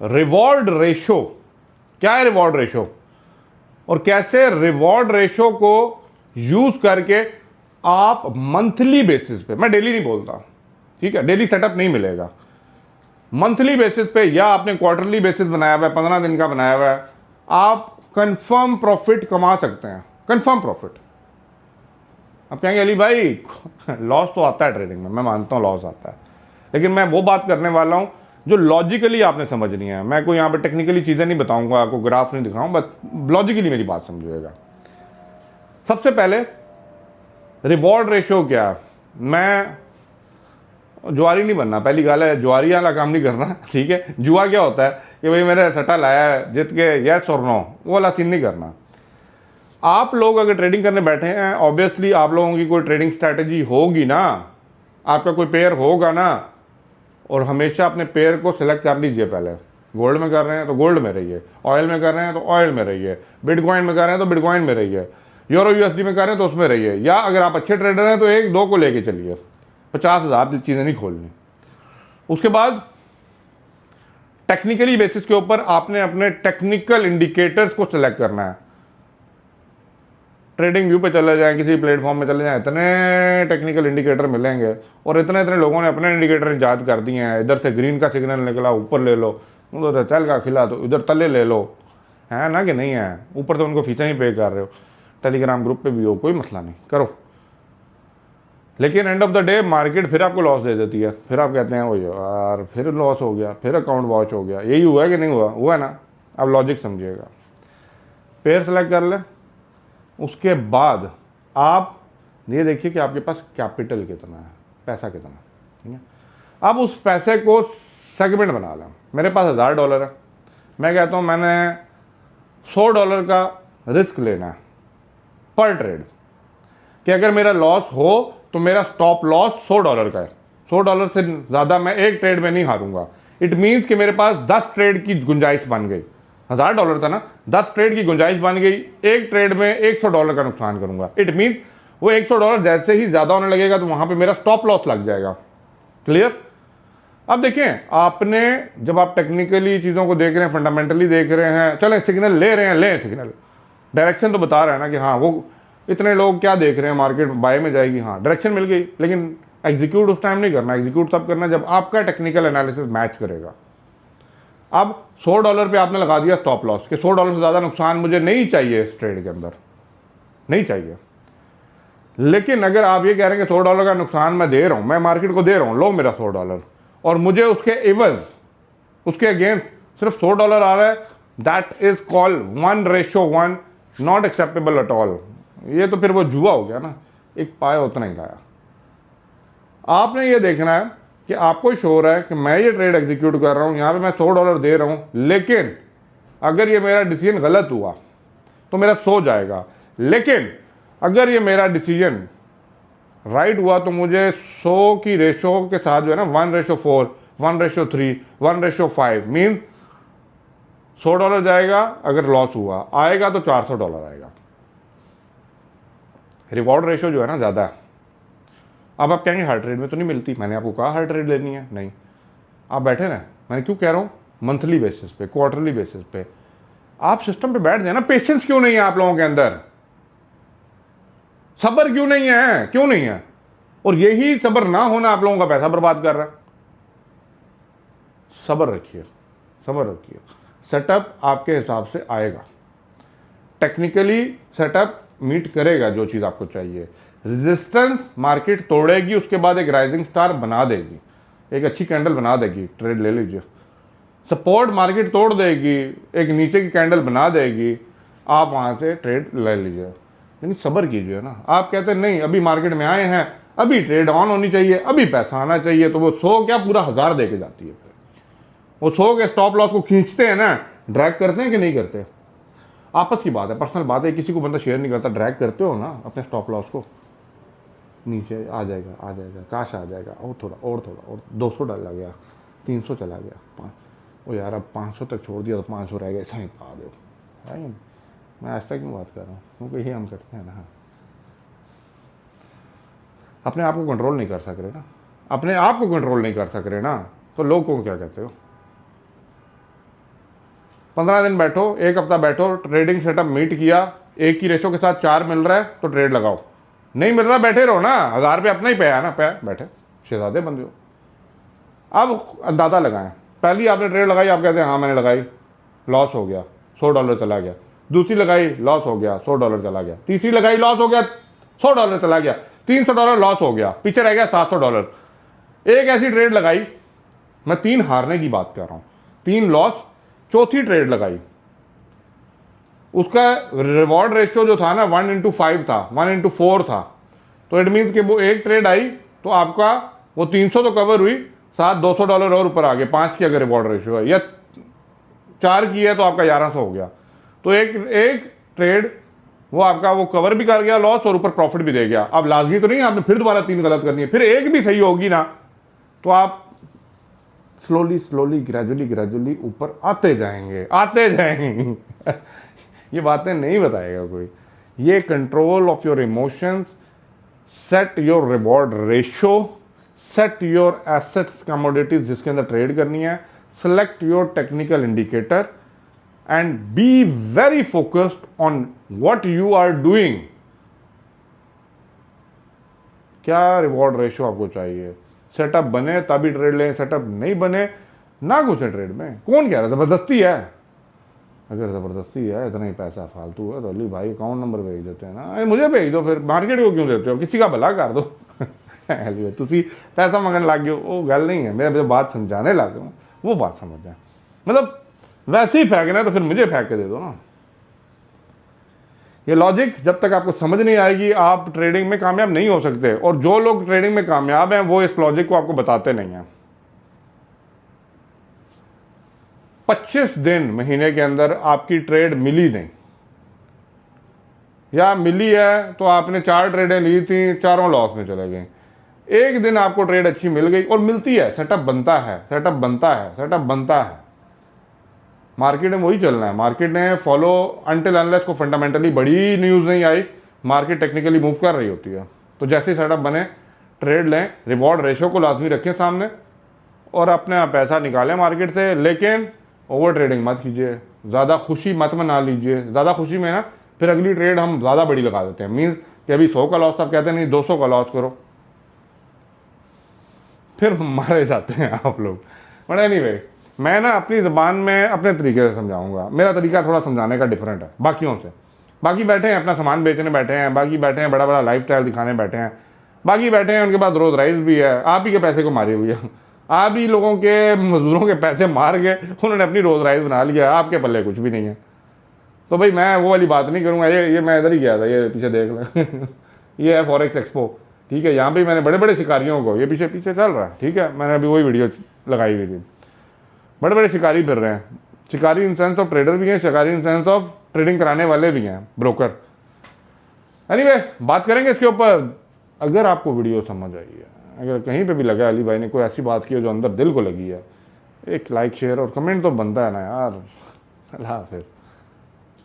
Reward ratio क्या है, reward ratio, और कैसे रिवॉर्ड रेशो को यूज करके आप मंथली बेसिस पे, मैं डेली नहीं बोलता, ठीक है, डेली सेटअप नहीं मिलेगा, मंथली बेसिस पे या आपने क्वार्टरली बेसिस बनाया हुआ है, 15 दिन का बनाया हुआ है, आप कंफर्म प्रॉफिट कमा सकते हैं, कंफर्म प्रॉफिट। आप कहेंगे अली भाई लॉस तो आता है ट्रेडिंग में, मैं मानता हूं लॉस आता है, लेकिन मैं वो बात करने वाला हूं जो लॉजिकली आपने समझनी है। मैं कोई यहां पे टेक्निकली चीजें नहीं बताऊंगा, आपको ग्राफ नहीं दिखाऊं, बस लॉजिकली मेरी बात समझिएगा। सबसे पहले रिवॉर्ड रेशियो क्या है, मैं जुआरी नहीं बनना, पहली गाल है, जुआरी वाला काम नहीं करना, ठीक है। जुआ क्या होता है कि भाई मैंने सट्टा लाया है जीत के, यस और नो, वो वाला सीन नहीं करना। आप लोग अगर ट्रेडिंग करने बैठे हैं, ऑब्वियसली आप लोगों की कोई ट्रेडिंग स्ट्रैटेजी होगी ना, आपका कोई पेयर होगा ना, और हमेशा अपने पेयर को सिलेक्ट कर लीजिए पहले। गोल्ड में कर रहे हैं तो गोल्ड में रहिए, ऑयल में कर रहे हैं तो ऑयल में रहिए, बिटकॉइन में कर रहे हैं तो बिटकॉइन में रहिए, यूरो यूएसडी में कर रहे हैं तो उसमें रहिए, या अगर आप अच्छे ट्रेडर हैं तो एक दो को लेके चलिए, 50,000 चीज़ें नहीं खोलनी। उसके बाद टेक्निकली बेसिस के ऊपर आपने अपने टेक्निकल इंडिकेटर्स को सिलेक्ट करना है। ट्रेडिंग व्यू पे चले जाएं, किसी प्लेटफॉर्म में चले जाएं, इतने टेक्निकल इंडिकेटर मिलेंगे, और इतने इतने लोगों ने अपने इंडिकेटर ईजाद कर दिए हैं। इधर से ग्रीन का सिग्नल निकला, ऊपर ले लो, उधर चल का खिला तो इधर तले ले लो, है ना कि नहीं है, ऊपर तो उनको फीसें ही पे कर रहे हो, टेलीग्राम ग्रुप पे भी हो, कोई मसला नहीं, करो। लेकिन end of the day market फिर आपको लॉस दे देती है, फिर आप कहते हैं वो यार फिर लॉस हो गया, फिर अकाउंट वॉच हो गया। यही हुआ है कि नहीं हुआ, हुआ है ना। अब लॉजिक समझिएगा, पेयर सेलेक्ट कर लें, उसके बाद आप ये देखिए कि आपके पास कैपिटल कितना है, पैसा कितना है, ठीक है। अब उस पैसे को सेगमेंट बना लें। मेरे पास $1000 है, मैं कहता हूँ मैंने $100 का रिस्क लेना है पर ट्रेड, कि अगर मेरा लॉस हो तो मेरा स्टॉप लॉस $100 का है, $100 से ज़्यादा मैं एक ट्रेड में नहीं हारूंगा। इट मीन्स कि मेरे पास 10 ट्रेड की गुंजाइश बन गई, $1000 था ना, 10 ट्रेड की गुंजाइश बन गई, एक ट्रेड में $100 का नुकसान करूंगा। इट मीन्स वो $100 जैसे ही ज़्यादा होने लगेगा तो वहाँ पे मेरा स्टॉप लॉस लग जाएगा। क्लियर। अब देखें, आपने जब आप टेक्निकली चीज़ों को देख रहे हैं, फंडामेंटली देख रहे हैं, चलें सिग्नल ले रहे हैं, लें सिग्नल, डायरेक्शन तो बता रहा है ना कि हाँ वो इतने लोग क्या देख रहे हैं, मार्केट बाय में जाएगी, हाँ डायरेक्शन मिल गई, लेकिन एग्जीक्यूट उस टाइम नहीं करना। एग्जीक्यूट तब करना जब आपका टेक्निकल एनालिसिस मैच करेगा। अब $100 पे आपने लगा दिया स्टॉप लॉस कि $100 से ज़्यादा नुकसान मुझे नहीं चाहिए इस ट्रेड के अंदर, नहीं चाहिए। लेकिन अगर आप ये कह रहे हैं कि $100 का नुकसान मैं दे रहा हूँ, मैं मार्केट को दे रहा हूँ, लो मेरा $100, और मुझे उसके एवज, उसके अगेंस्ट सिर्फ $100 आ रहा है, that is call 1:1, not acceptable at all. ये तो फिर वो जुआ हो गया ना, एक पाया उतना ही लाया। आपने ये देखना है कि आपको शो हो रहा है कि मैं ये ट्रेड एग्जीक्यूट कर रहा हूँ, यहाँ पे मैं $100 दे रहा हूँ, लेकिन अगर ये मेरा डिसीजन गलत हुआ तो मेरा 100 जाएगा, लेकिन अगर ये मेरा डिसीजन राइट हुआ तो मुझे 100 की रेशो के साथ जो है ना, 1:4, 1:3, 1:5, मीन $100 जाएगा, अगर लॉस हुआ आएगा तो $400 आएगा। रिवॉर्ड रेशो जो है ना ज़्यादा है। अब आप कहेंगे हर ट्रेड में तो नहीं मिलती, मैंने आपको कहा हर ट्रेड लेनी है, नहीं। आप बैठे ना, मैंने क्यों कह रहा हूँ मंथली बेसिस पे, क्वार्टरली बेसिस पे आप सिस्टम पे बैठ जाए ना। पेशेंस क्यों नहीं है आप लोगों के अंदर, सब्र क्यों नहीं है, क्यों नहीं है, और यही सब्र ना होना आप लोगों का पैसा बर्बाद कर रहा है। सब्र रखिए, सब्र रखिए, सेटअप आपके हिसाब से आएगा, टेक्निकली सेटअप मीट करेगा जो चीज़ आपको चाहिए। रेजिस्टेंस मार्केट तोड़ेगी, उसके बाद एक राइजिंग स्टार बना देगी, एक अच्छी कैंडल बना देगी, ट्रेड ले लीजिए। सपोर्ट मार्केट तोड़ देगी, एक नीचे की कैंडल बना देगी, आप वहाँ से ट्रेड ले लीजिए, लेकिन सब्र कीजिए ना। आप कहते हैं नहीं अभी मार्केट में आए हैं, अभी ट्रेड ऑन होनी चाहिए, अभी पैसा आना चाहिए, तो वो 100 क्या पूरा 1000 दे के जाती है। फिर वो 100 के स्टॉप लॉस को खींचते हैं ना, ड्रैग करते हैं कि नहीं करते, आपस की बात है, पर्सनल बात है, किसी को बंदा शेयर नहीं करता। ड्रैग करते हो ना अपने स्टॉप लॉस को, नीचे आ जाएगा, आ जाएगा, काश आ जाएगा, और थोड़ा और थोड़ा और, 200 डाला गया, 300 चला गया, ओ यार अब 500 तक छोड़ दिया तो 500 रह गया, ऐसा ही पा दो भाई। मैं आज तक क्यों बात कर रहा हूँ, क्योंकि यही हम करते हैं ना, अपने आप को कंट्रोल नहीं कर सक रहे ना, अपने आप को कंट्रोल नहीं कर सक रहे ना, तो लोग को क्या कहते हो। 15 दिन बैठो, एक हफ्ता बैठो, ट्रेडिंग सेटअप मीट किया, एक की रेशो के साथ 4 मिल रहा है तो ट्रेड लगाओ, नहीं मिल रहा बैठे रहो ना, 1000 रुपये अपना ही पे है ना, पे बैठे शहजादे बंदे हो। अब अंदाज़ा लगाएं, पहली आपने ट्रेड लगाई, आप कहते हैं हाँ मैंने लगाई, लॉस हो गया, $100 चला गया। दूसरी लगाई, लॉस हो गया, $100 चला गया। तीसरी लगाई, लॉस हो गया, $100 चला गया। $300 लॉस हो गया, पीछे रह गया $700। एक ऐसी ट्रेड लगाई, मैं 3 हारने की बात कर रहा हूँ, 3 लॉस, चौथी ट्रेड लगाई, उसका रिवॉर्ड रेशियो जो था ना 1:5 था, 1:4 था। तो इट मीन्स कि वो एक ट्रेड आई तो आपका वो 300 तो कवर हुई, साथ $200 और ऊपर आ गए, 5 की अगर रिवॉर्ड रेशियो है, या 4 की है तो आपका 1100 हो गया। तो एक ट्रेड वो आपका वो कवर भी कर गया लॉस और ऊपर प्रॉफिट भी दे गया। अब लाजमी तो नहीं आपने फिर दोबारा 3 गलत करनी है, फिर एक भी सही होगी ना, तो आप स्लोली ग्रेजुअली ऊपर आते जाएंगे ये बातें नहीं बताएगा कोई। ये control of your emotions, set your reward ratio, set your assets commodities जिसके अंदर ट्रेड करनी है, select your technical indicator and be very focused on what you are doing. क्या रिवॉर्ड रेशो आपको चाहिए, सेटअप बने तभी ट्रेड लें, सेटअप नहीं बने ना घुसे ट्रेड में। कौन कह रहा है ज़बरदस्ती है? अगर ज़बरदस्ती है, इतना ही पैसा फालतू है तो अली भाई अकाउंट नंबर भेज देते हैं ना, अरे मुझे भेज दो, फिर मार्केट को क्यों देते हो, किसी का भला कर दो अली तुसी पैसा मंगन लग गए, वो गल नहीं है, मैं बात समझाने लग गया वो बात समझ जाए, मतलब वैसे ही फेंकना है तो फिर मुझे फेंक के दे दो ना। ये लॉजिक जब तक आपको समझ नहीं आएगी आप ट्रेडिंग में कामयाब नहीं हो सकते, और जो लोग ट्रेडिंग में कामयाब हैं वो इस लॉजिक को आपको बताते नहीं हैं। 25 दिन महीने के अंदर आपकी ट्रेड मिली नहीं, या मिली है तो आपने 4 ट्रेडें ली थी, चारों लॉस में चले गए। एक दिन आपको ट्रेड अच्छी मिल गई और मिलती है, सेटअप बनता है, मार्केट में वही चलना है। मार्केट ने फॉलो अनटिल अनलेस को फंडामेंटली बड़ी न्यूज़ नहीं आई, मार्केट टेक्निकली मूव कर रही होती है। तो जैसे ही सेटअप बने ट्रेड लें, रिवॉर्ड रेशो को लाजमी रखें सामने और अपने पैसा निकालें मार्केट से, लेकिन ओवर ट्रेडिंग मत कीजिए, ज़्यादा खुशी मत मना लीजिए। ज़्यादा खुशी में ना फिर अगली ट्रेड हम ज़्यादा बड़ी लगा देते हैं, मीन्स कि अभी 100 का लॉस था, आप कहते हैं नहीं 200 का लॉस करो, फिर मारे जाते हैं आप लोग। बट एनीवे, मैं ना अपनी ज़बान में अपने तरीके से समझाऊंगा, मेरा तरीका थोड़ा समझाने का डिफरेंट है बाकियों से। बाकी बैठे हैं अपना सामान बेचने बैठे हैं, बाकी बैठे हैं बड़ा बड़ा लाइफ स्टाइल दिखाने बैठे हैं, बाकी बैठे हैं उनके पास रोज राइस भी है, आप ही के पैसे को मारे हुए हैं, आप ही लोगों के मजदूरों के पैसे मार के उन्होंने अपनी रोज राइस बना लिया, आपके पल्ले कुछ भी नहीं है। तो भाई मैं वो वाली बात नहीं करूँगा। ये मैं इधर ही गया था, ये पीछे देख लें ये है फॉरेक्स एक्सपो, ठीक है, यहाँ पे मैंने बड़े बड़े शिकारियों को, ये पीछे पीछे चल रहा है, ठीक है, मैंने अभी वही वीडियो लगाई हुई थी। बड़े बड़े शिकारी फिर रहे हैं, शिकारी इन सेंस ऑफ ट्रेडर भी हैं, शिकारी इन सेंस ऑफ ट्रेडिंग कराने वाले भी हैं, ब्रोकर। एनीवे, बात करेंगे इसके ऊपर। अगर आपको वीडियो समझ आई है, अगर कहीं पे भी लगा अली भाई ने कोई ऐसी बात की है जो अंदर दिल को लगी है, एक लाइक शेयर और कमेंट तो बनता है ना यार। अल्लाह हाफिज़।